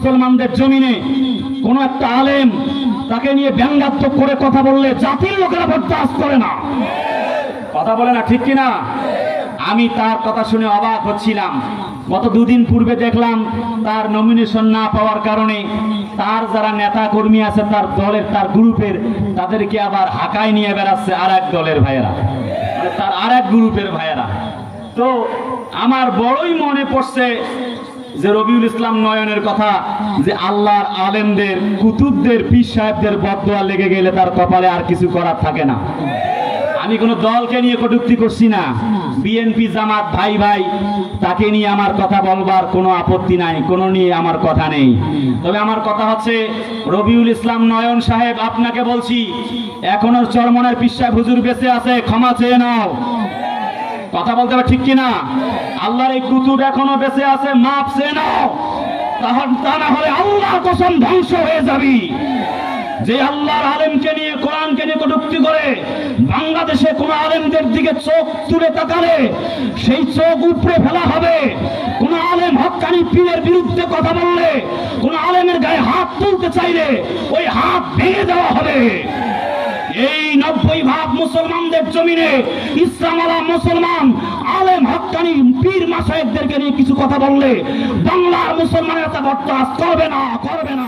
মুসলমানদের জমিনে কোন একটা আলেম তাকে নিয়ে ব্যঙ্গাত্মক করে কথা বললে জাতির লোকেরা বরদাস্ত করে না। কথা বলে না, ঠিক কিনা? আমি তার কথা শুনে অবাক হচ্ছিলাম। গত দুদিন পূর্বে দেখলাম তার নমিনেশন না পাওয়ার কারণে তার যারা নেতা কর্মী আছে তার দলের, তার গ্রুপের, তাদেরকে আবার হাঁকায় নিয়ে বেড়াচ্ছে আর এক দলের ভাইয়েরা, মানে তার আর এক গ্রুপের ভাইয়েরা। তো আমার বড়ই মনে পড়ছে যে রবিউল ইসলাম নয়নের কথা, যে আল্লাহর আলেমদের, কুতুবদের, পীর সাহেবদের বদদোয়া লেগে গেলে তার কপালে আর কিছু করার থাকে না। আমি কোনো দলকে নিয়ে কটূক্তি করছি না, বিএনপি জামাত ভাই ভাই তাকে নিয়ে আমার কথা বলবার কোনো আপত্তি নাই, কোনো নিয়ে আমার কথা নেই। তবে আমার কথা হচ্ছে রবিউল ইসলাম নয়ন সাহেব, আপনাকে বলছি এখনো চরমনের পীর সাহেব হুজুর বেঁচে আছে, ক্ষমা চেয়ে নাও। কথা বলতে হবে, ঠিক কিনা? আল্লাহর এই কুতুব এখনো বেঁচে আছে, মাপ চেয়ে নাও, তা না হলে আল্লাহর কসম ধ্বংস হয়ে যাবি। যে আল্লাহর আলেমকে নিয়ে, কোরআনকে নিয়ে কটূক্তি করে বাংলাদেশে কোন আলেমদের দিকে চোখ তুলে তাকালে সেই চোখ উপড়ে ফেলা হবে। কোন আলেম হক্কানি পীরের বিরুদ্ধে কথা বললে, কোন আলেমের গায়ে হাত তুলতে চাইলে ওই হাত ভেঙে দেওয়া হবে। এই 90% মুসলমানদের জমিনে ইসলামওয়ালা মুসলমান আলেম হক্কানি পীর মাশায়েখদেরকে নিয়ে কিছু কথা বললে বাংলার মুসলমানেরা তা বরদাস্ত করবে না, করবে না।